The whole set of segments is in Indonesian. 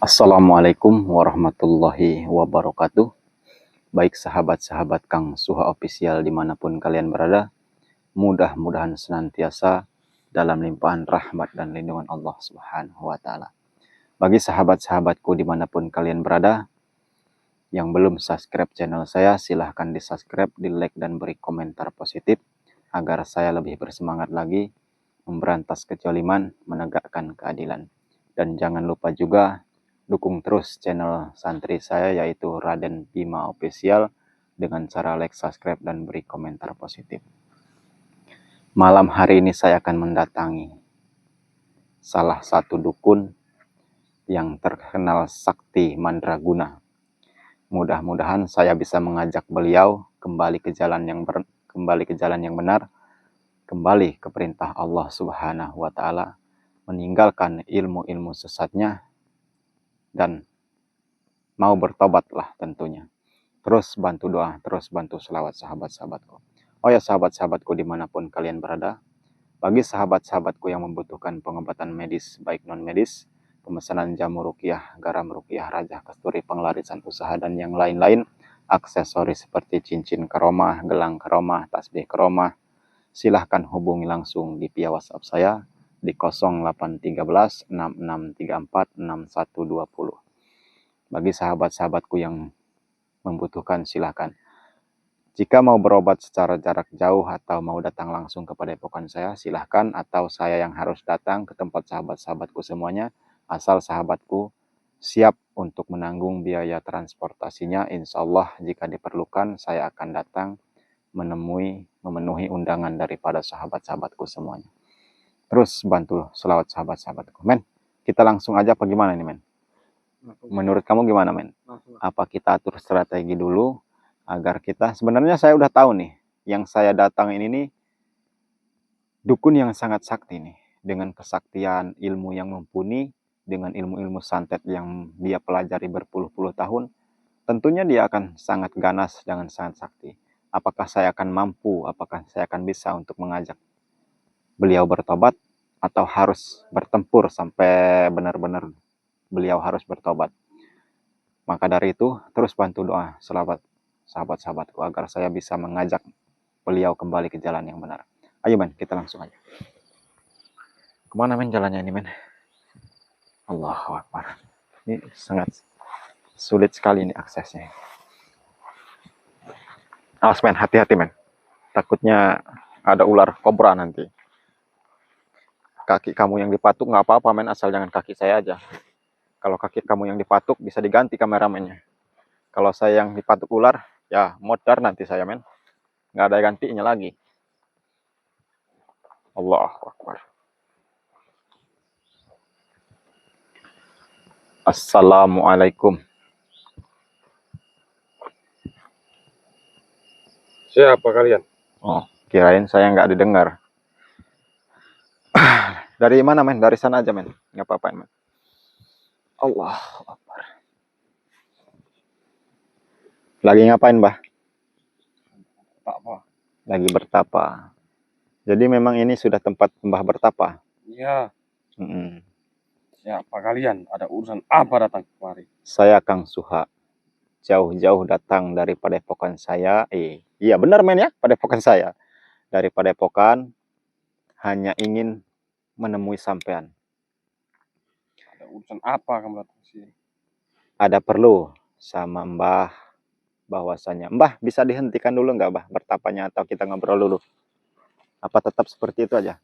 Assalamualaikum warahmatullahi wabarakatuh. Baik sahabat-sahabat Kang Suha Official dimanapun kalian berada, mudah-mudahan senantiasa dalam limpahan rahmat dan lindungan Allah Subhanahu wa Ta'ala. Bagi sahabat-sahabatku dimanapun kalian berada, yang belum subscribe channel saya, silahkan di subscribe, di like, dan beri komentar positif agar saya lebih bersemangat lagi memberantas kezaliman, menegakkan keadilan. Dan jangan lupa juga dukung terus channel santri saya yaitu Raden Bima Official dengan cara like, subscribe, dan beri komentar positif. Malam hari ini saya akan mendatangi salah satu dukun yang terkenal sakti mandraguna. Mudah-mudahan saya bisa mengajak beliau kembali ke jalan yang benar, kembali ke perintah Allah Subhanahu wa Ta'ala, meninggalkan ilmu-ilmu sesatnya, dan mau bertobatlah tentunya. Terus bantu doa, terus bantu selawat sahabat-sahabatku. Oh ya sahabat-sahabatku dimanapun kalian berada, bagi sahabat-sahabatku yang membutuhkan pengobatan medis baik non-medis, pemesanan jamu ruqyah, garam ruqyah, rajah kasturi, pengelarisan usaha, dan yang lain-lain, aksesoris seperti cincin karomah, gelang karomah, tasbih karomah, silahkan hubungi langsung di via WhatsApp saya di 0813 6634 6120. Bagi sahabat-sahabatku yang membutuhkan, silahkan. Jika mau berobat secara jarak jauh atau mau datang langsung ke padepokan saya, silahkan. Atau saya yang harus datang ke tempat sahabat-sahabatku semuanya, asal sahabatku siap untuk menanggung biaya transportasinya. Insya Allah jika diperlukan, saya akan datang memenuhi undangan daripada sahabat-sahabatku semuanya. Terus bantu selawat sahabat-sahabatku. Men, kita langsung aja apa gimana nih men? Menurut kamu gimana men? Apa kita atur strategi dulu agar kita, sebenarnya saya udah tahu nih, yang saya datang ini nih dukun yang sangat sakti nih, dengan kesaktian ilmu yang mumpuni, dengan ilmu-ilmu santet yang dia pelajari berpuluh-puluh tahun. Tentunya dia akan sangat ganas dengan sangat sakti. Apakah saya akan mampu, apakah saya akan bisa untuk mengajak beliau bertobat, atau harus bertempur sampai benar-benar beliau harus bertobat? Maka dari itu, terus bantu doa selawat sahabat-sahabatku agar saya bisa mengajak beliau kembali ke jalan yang benar. Ayo men, kita langsung aja. Kemana men jalannya ini men? Allahu Akbar. Ini sangat sulit sekali ini aksesnya. Awas men, hati-hati men. Takutnya ada ular kobra nanti. Kaki kamu yang dipatuk nggak apa-apa men, asal jangan kaki saya aja. Kalau kaki kamu yang dipatuk bisa diganti kameramennya. Kalau saya yang dipatuk ular, ya modar nanti saya men. Nggak ada gantinya lagi. Allahu Akbar. Assalamualaikum. Siapa kalian? Oh, kirain saya nggak didengar. Dari mana men? Dari sana aja men. Nggak apa-apa men. Allahu Akbar. Lagi ngapain mbah? Apa? Lagi bertapa. Jadi memang ini sudah tempat mbah bertapa? Iya. Mm-mm. Siapa kalian? Ada urusan apa datang kemari? Saya Kang Suha. Jauh-jauh datang dari padepokan saya. Iya benar men ya, padepokan saya. Dari padepokan hanya ingin menemui sampean. Ada urusan apa kamu datang sini? Ada perlu sama mbah, bahwasanya mbah bisa dihentikan dulu nggak mbah bertapanya, atau kita ngobrol dulu? Apa tetap seperti itu aja?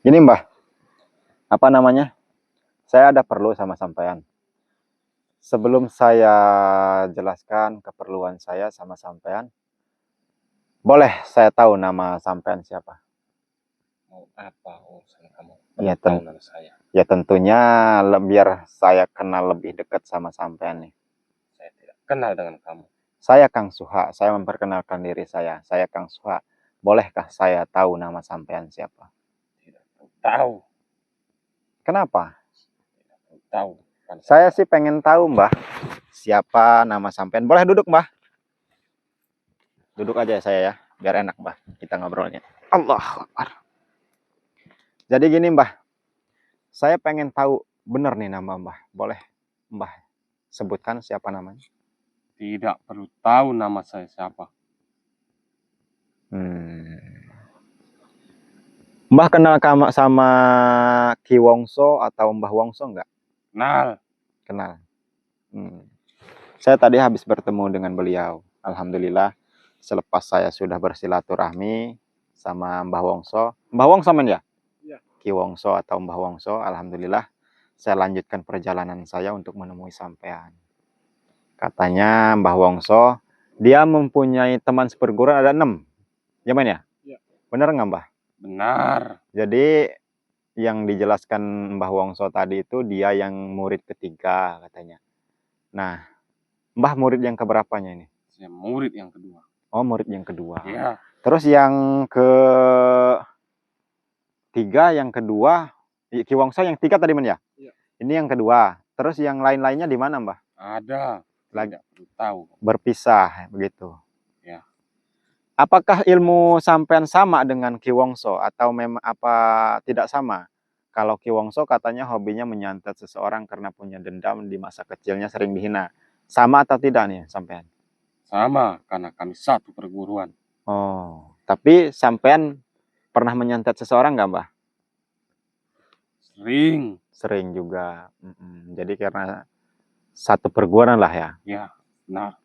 Ini mbah, apa namanya? Saya ada perlu sama sampean. Sebelum saya jelaskan keperluan saya sama sampean, boleh saya tahu nama sampean siapa? Mau apa urusan kamu? Ya, Tahu nama saya. Ya tentunya biar saya kenal lebih dekat sama sampean nih. Saya tidak kenal dengan kamu. Saya Kang Suha, saya memperkenalkan diri saya. Saya Kang Suha. Bolehkah saya tahu nama sampean siapa? Tidak tahu. Kenapa? Tidak tahu. Saya sih pengen tahu mbah, siapa nama sampean. Boleh duduk mbah? Duduk aja saya ya, biar enak mbah kita ngobrolnya. Allahu Akbar. Jadi gini mbah, Saya pengen tahu benar nih nama Mbah. Boleh Mbah sebutkan siapa namanya? Tidak perlu tahu nama saya siapa. Mbah kenal sama Ki Wongso atau Mbah Wongso enggak? Kenal. Kenal. Saya tadi habis bertemu dengan beliau. Alhamdulillah, selepas saya sudah bersilaturahmi sama Mbah Wongso. Mbah Wongso men ya? Iya. Ki Wongso atau Mbah Wongso, alhamdulillah saya lanjutkan perjalanan saya untuk menemui sampean. Katanya Mbah Wongso, dia mempunyai teman seperguruan ada 6. Ya men ya? Iya. Benar nggak Mbah? Benar. Jadi yang dijelaskan Mbah Wongso tadi itu dia yang murid ketiga katanya. Nah, Mbah murid yang keberapanya ini? Saya murid yang kedua. Oh, murid yang kedua. Iya. Terus yang ketiga, yang kedua, Ki Wongso yang 3 tadi men ya? Iya. Ini yang kedua. Terus yang lain-lainnya di mana Mbah? Ada. Tidak perlu tahu. Berpisah begitu. Ya. Apakah ilmu sampean sama dengan Ki Wongso atau memang apa tidak sama? Kalau Ki Wongso katanya hobinya menyantet seseorang karena punya dendam di masa kecilnya sering dihina. Sama atau tidak nih sampean? Sama, karena kami satu perguruan. Oh, tapi sampean pernah menyantet seseorang nggak Mbah? Sering. Sering juga. Jadi karena satu perguruan lah ya. Ya, benar.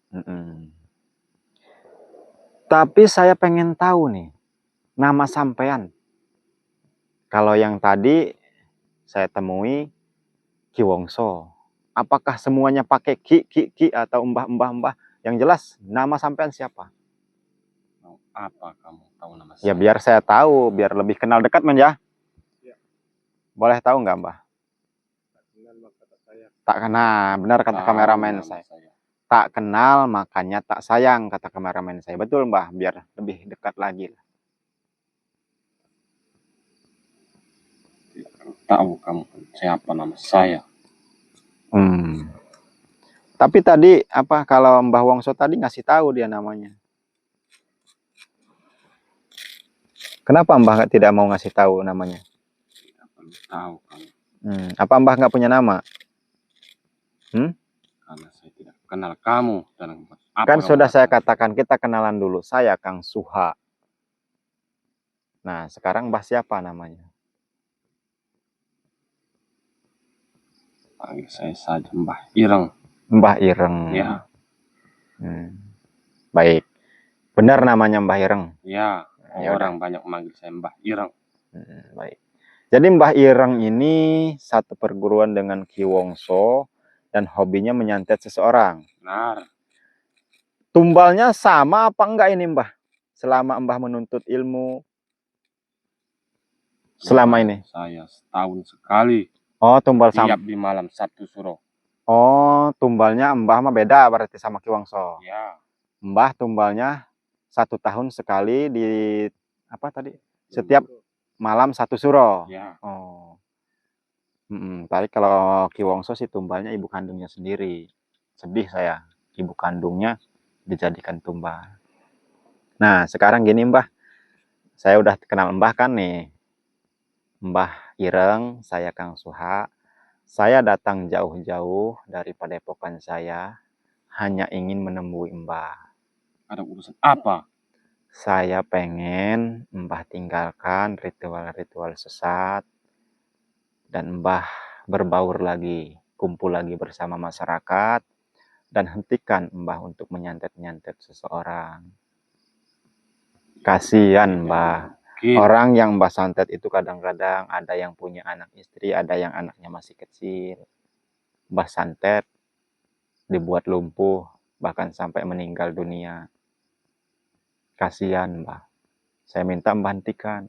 Tapi saya pengen tahu nih, nama sampean. Kalau yang tadi saya temui Ki Wongso. Apakah semuanya pakai Ki atau Mbah? Yang jelas nama sampean siapa? Apa kamu tahu nama saya? Ya biar saya tahu, biar lebih kenal dekat men ya. Ya. Boleh tahu nggak Mbah? Tak kenal, benar kata kameramen saya. Tak kenal makanya tak sayang kata kameramen saya. Betul Mbah, biar lebih dekat lagi. Tahu kamu siapa nama saya? Tapi tadi apa kalau Mbah Wongso tadi ngasih tahu dia namanya. Kenapa Mbah tidak mau ngasih tahu namanya? Tidak perlu tahu kamu. Apa Mbah nggak punya nama? Karena saya tidak kenal kamu. Dan kan sudah saya katakan kita kenalan dulu. Saya Kang Suha. Nah sekarang Mbah siapa namanya? Panggil saya saja Mbah Ireng. Mbah Ireng. Ya. Baik. Benar namanya Mbah Ireng? Ya, orang banyak manggil saya Mbah Ireng. Baik. Jadi Mbah Ireng ini satu perguruan dengan Ki Wongso dan hobinya menyantet seseorang. Benar. Tumbalnya sama apa enggak ini Mbah? Selama Mbah menuntut ilmu selama ini? Saya setahun sekali. Oh, tumbal sama. Tiap di malam Sabtu Suro. Oh, tumbalnya Mbah mah beda berarti sama Ki Wongso. Ya. Mbah tumbalnya 1 tahun sekali di apa tadi? Setiap malam 1 suro. Ya. Oh. Tadi kalau Ki Wongso sih tumbalnya ibu kandungnya sendiri. Sedih saya, ibu kandungnya dijadikan tumbal. Nah, sekarang gini Mbah. Saya udah kenal Mbah kan nih. Mbah Ireng, saya Kang Suha. Saya datang jauh-jauh dari padepokan saya hanya ingin menemui Mbah. Ada urusan apa? Saya pengen Mbah tinggalkan ritual-ritual sesat dan Mbah berbaur lagi, kumpul lagi bersama masyarakat dan hentikan Mbah untuk menyantet-nyantet seseorang. Kasihan Mbah. Orang yang Mbah santet itu kadang-kadang ada yang punya anak istri, ada yang anaknya masih kecil. Mbah santet, dibuat lumpuh, bahkan sampai meninggal dunia. Kasihan Mbah. Saya minta Mbah hentikan.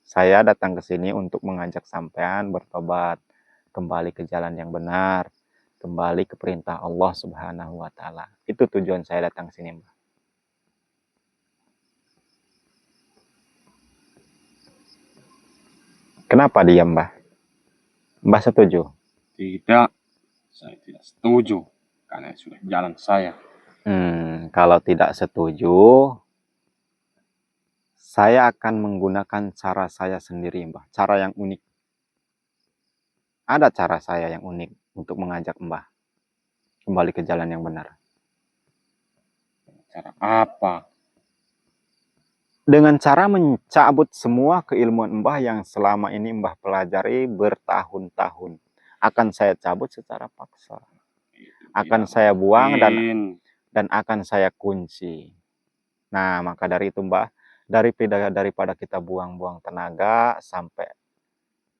Saya datang ke sini untuk mengajak sampean bertobat, kembali ke jalan yang benar, kembali ke perintah Allah Subhanahu wa Ta'ala. Itu tujuan saya datang ke sini, Mbah. Kenapa diam, Mbah? Mbah setuju? Tidak, saya tidak setuju karena sudah jalan saya. Kalau tidak setuju, saya akan menggunakan cara saya sendiri, Mbah. Cara yang unik. ada cara saya yang unik untuk mengajak Mbah kembali ke jalan yang benar. Cara apa? Dengan cara mencabut semua keilmuan Mbah yang selama ini Mbah pelajari bertahun-tahun. Akan saya cabut secara paksa. Akan saya buang dan akan saya kunci. Nah, maka dari itu Mbah, daripada kita buang-buang tenaga sampai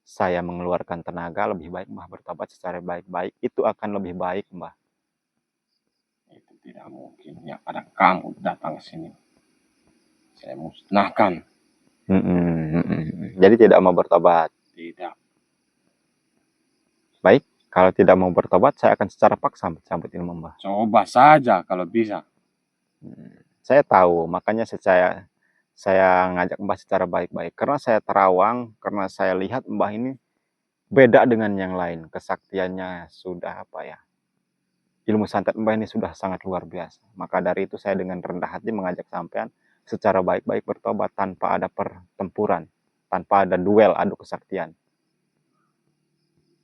saya mengeluarkan tenaga, lebih baik Mbah bertobat secara baik-baik. Itu akan lebih baik Mbah. Itu tidak mungkin. Yang ada kamu datang ke sini, saya musnahkan. Jadi tidak mau bertobat. Tidak. Baik, kalau tidak mau bertobat, saya akan secara paksa mencabut ilmu Mbah. Coba saja kalau bisa. Saya tahu, makanya saya ngajak Mbah secara baik-baik. Karena saya terawang, karena saya lihat Mbah ini beda dengan yang lain. Kesaktiannya sudah apa ya? Ilmu santet Mbah ini sudah sangat luar biasa. Maka dari itu saya dengan rendah hati mengajak sampean secara baik-baik bertobat tanpa ada pertempuran, tanpa ada duel adu kesaktian.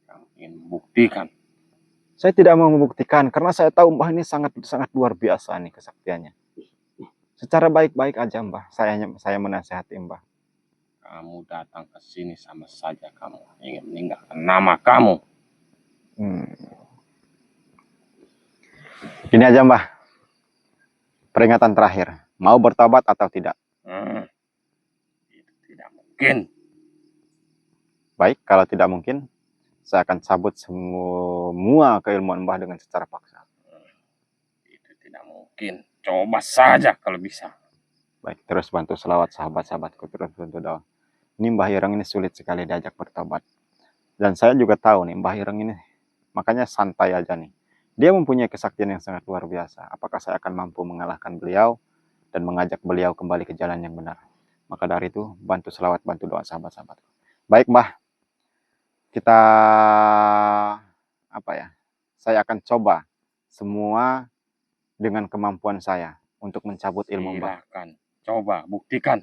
Kamu ingin membuktikan? Saya tidak mau membuktikan karena saya tahu Mbah ini sangat luar biasa nih kesaktiannya. Secara baik-baik aja Mbah, saya menasihati Mbah. Kamu datang ke sini sama saja kamu ingin meninggalkan nama kamu. Ini aja Mbah, peringatan terakhir. Mau bertobat atau tidak? Itu tidak mungkin. Baik, kalau tidak mungkin, saya akan cabut semua keilmuan Mbah dengan secara paksa. Itu tidak mungkin. Coba saja kalau bisa. Baik, terus bantu selawat sahabat-sahabatku, terus bantu doa. Ini Mbah Ireng ini sulit sekali diajak bertobat. Dan saya juga tahu nih, Mbah Ireng ini, makanya santai aja nih. Dia mempunyai kesaktian yang sangat luar biasa. Apakah saya akan mampu mengalahkan beliau dan mengajak beliau kembali ke jalan yang benar? Maka dari itu, bantu selawat, bantu doa sahabat-sahabatku. Baik Mbah, kita apa ya? Saya akan coba semua dengan kemampuan saya untuk mencabut ilmu Mbah. Silakan. Coba buktikan.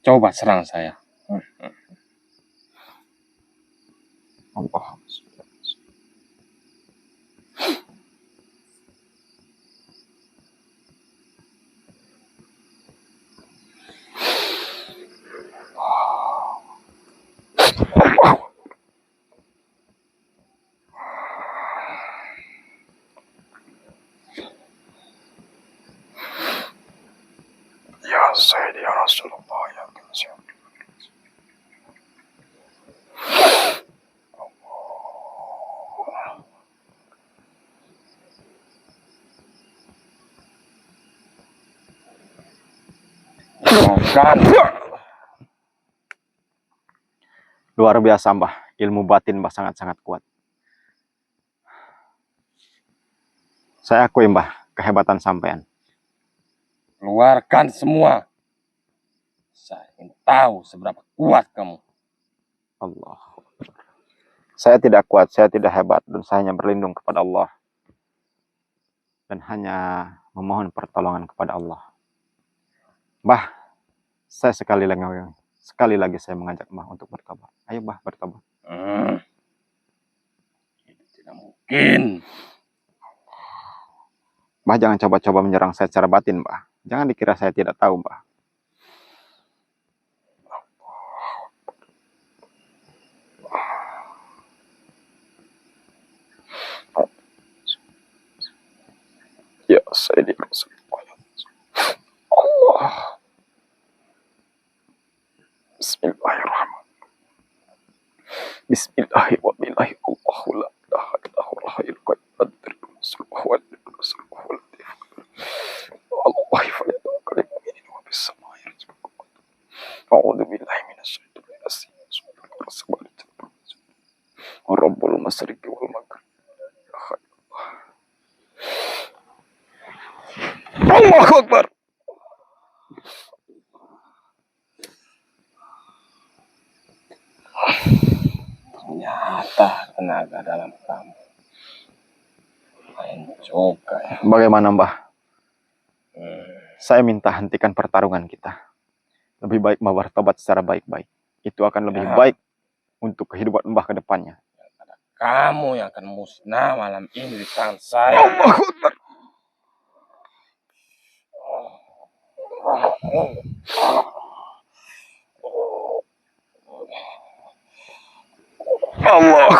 Coba serang saya. Allah. Ya Sayyidi ya Rasulullah ya Rasulullah. Luar biasa Mbah, ilmu batin Mbah sangat-sangat kuat. Saya akui Mbah, kehebatan sampean. Keluarkan semua. Saya ingin tahu seberapa kuat kamu. Allah. Saya tidak kuat, saya tidak hebat, dan saya hanya berlindung kepada Allah. Dan hanya memohon pertolongan kepada Allah. Mbah, saya sekali lagi saya mengajak Mbah untuk bertobat. Ayo Mbah, bertobat. Itu tidak mungkin. Mbah jangan coba-coba menyerang saya secara batin, Mbah. Jangan dikira saya tidak tahu, Mbah. Ya Sayyidi Rasulullah. Allah. Bismillahirrahmanirrahim. Bismillahirrahmanirrahim. Allahu la ilaha illallah al-hayyul qayyum ad-dirul wa al-rasul Allah falyatawakkalul mu'minun wa bis samai yarzuqukum. A'udzu billahi minasyaitonir rajim. Rabbul masyriqi wal maghrib. Allahu Akbar. Ternyata tenaga dalam kamu main juga ya. Bagaimana Mbah? Saya minta hentikan pertarungan kita. Lebih baik Mbah bertobat secara baik-baik. itu akan lebih Ya. baik untuk kehidupan Mbah ke depannya. Kamu yang akan musnah malam ini di tangan saya. Allah.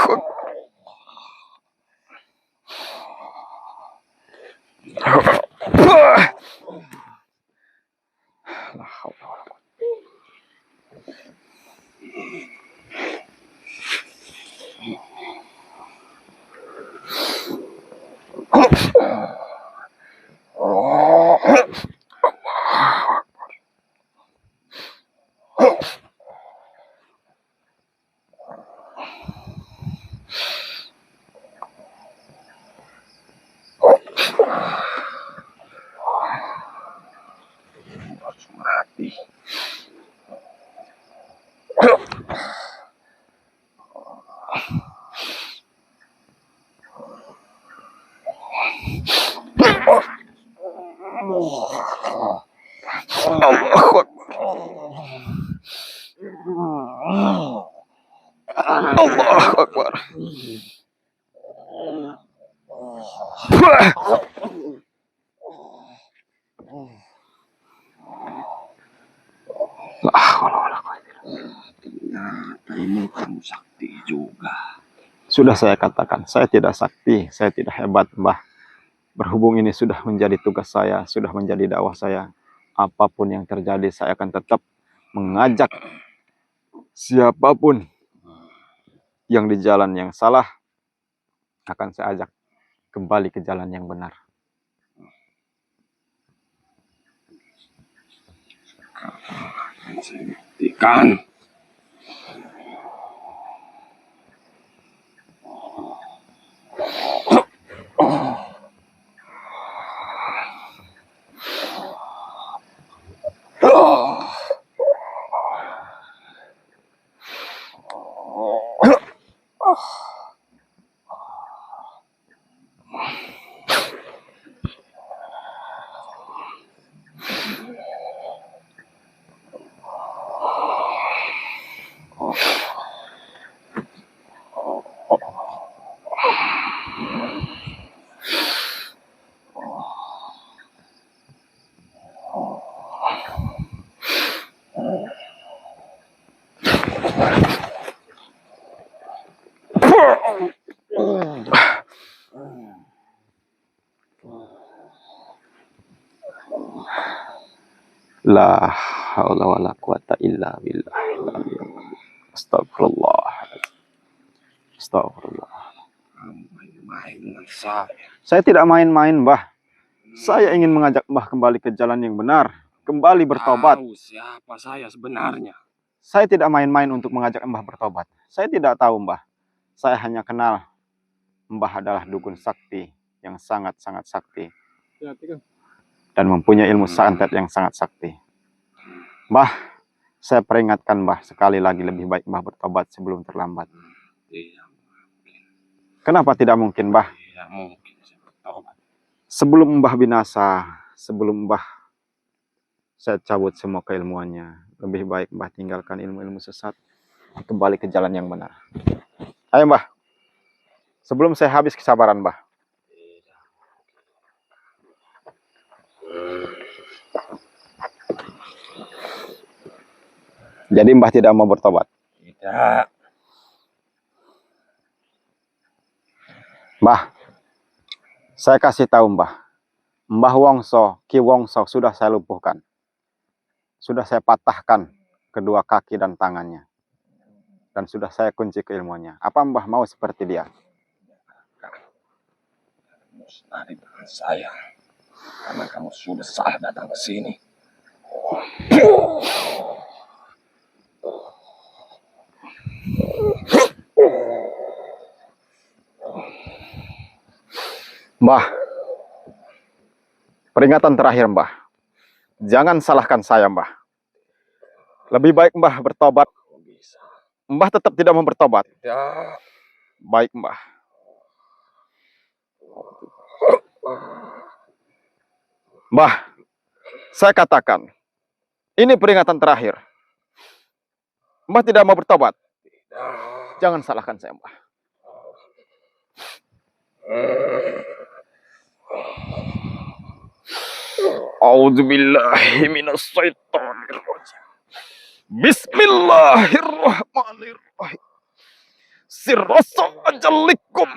Harus mati. Allahu Akbar. Allahu Akbar. Ternyata ini kamu sakti juga. Sudah saya katakan, saya tidak sakti, saya tidak hebat, Mbah. Berhubung ini sudah menjadi tugas saya, sudah menjadi dakwah saya. Apapun yang terjadi, saya akan tetap mengajak siapapun yang di jalan yang salah, akan saya ajak kembali ke jalan yang benar. Akan saya buktikan. La haula wala quwata illa billah. Astagfirullah. Astagfirullah. Kamu main-main dengan saya. Saya tidak main-main, Mbah. Saya ingin mengajak Mbah kembali ke jalan yang benar, kembali bertobat. Tahu siapa saya sebenarnya? Saya tidak main-main untuk mengajak Mbah bertobat. Saya tidak tahu, Mbah. Saya hanya kenal Mbah adalah dukun sakti yang sangat-sangat sakti dan mempunyai ilmu santet yang sangat sakti. Mbah, saya peringatkan Mbah sekali lagi, lebih baik Mbah bertobat sebelum terlambat. Tidak, Kenapa tidak mungkin, Mbah? tidak mungkin saya bertobat. Sebelum Mbah binasa, sebelum Mbah saya cabut semua keilmuannya, lebih baik Mbah tinggalkan ilmu-ilmu sesat, kembali ke jalan yang benar. Ayo, Mbah. Sebelum saya habis kesabaran, Mbah. Jadi Mbah tidak mau bertobat? Tidak. Mbah, saya kasih tahu Mbah. Mbah Wongso, Ki Wongso sudah saya lumpuhkan. Sudah saya patahkan kedua kaki dan tangannya. Dan sudah saya kunci keilmuannya. Apa Mbah mau seperti dia? Musnah di tangan saya. Karena kamu sudah salah datang ke sini. Mbah, peringatan terakhir Mbah. Jangan salahkan saya Mbah. Lebih baik Mbah bertobat. Bisa. Mbah tetap tidak mau bertobat. Tidak. Baik Mbah. Mbah, saya katakan, ini peringatan terakhir. Mbah tidak mau bertobat. Jangan salahkan saya, Mbah. A'udzubillahi minasyaitonirrajim. Bismillahirrahmanirrahim. Sirrasa ajalikum.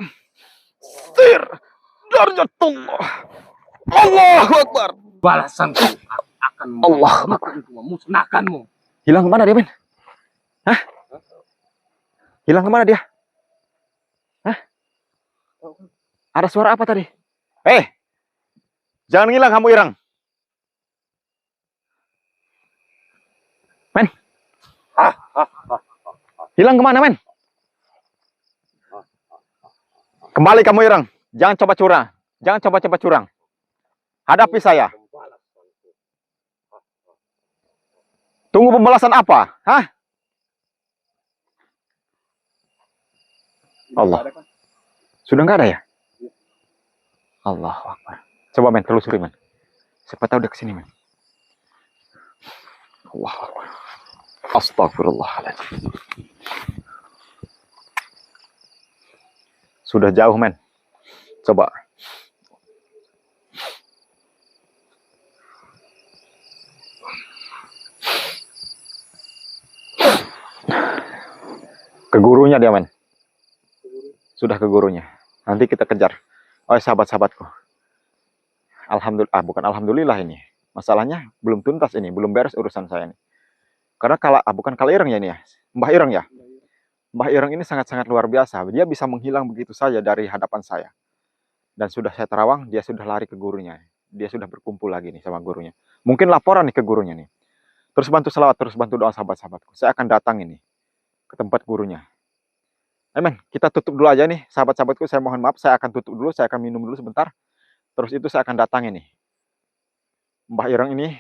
Sir darjatullah. Allahu Akbar. Balasanku akan Allah memusnahkanmu. Hilang kemana dia, men? Hah? Hilang kemana dia? Hah? Ada suara apa tadi? Jangan ngilang kamu, Irang. Men. Hilang kemana, men? Kembali kamu, Irang. Jangan coba curang. Jangan coba-coba curang. Hadapi saya. Tunggu pembalasan apa? Hah? Allah. Sudah nggak ada ya? Allahu Akbar. Coba, men, telusuri, men. Siapa tahu dia kesini, men. Allahu Akbar. Astagfirullahaladzim. Sudah jauh, men. Coba. Ke gurunya dia, men. Sudah ke gurunya. Nanti kita kejar. Oh, sahabat-sahabatku. Alhamdulillah, bukan alhamdulillah ini. Masalahnya belum tuntas ini, belum beres urusan saya ini. Karena bukan kalau Ireng ya ini ya. Mbah Ireng ya. Mbah Ireng ini sangat-sangat luar biasa. Dia bisa menghilang begitu saja dari hadapan saya. Dan sudah saya terawang, dia sudah lari ke gurunya. Dia sudah berkumpul lagi nih sama gurunya. Mungkin laporan nih ke gurunya nih. Terus bantu selawat, terus bantu doa sahabat-sahabatku. Saya akan datang ini ke tempat gurunya. Amen. Kita tutup dulu aja nih, sahabat-sahabatku. Saya mohon maaf, saya akan tutup dulu, saya akan minum dulu sebentar. Terus itu saya akan datang ini. Mbah Ireng ini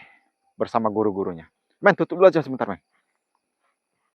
bersama guru-gurunya. Men, tutup dulu aja sebentar, men.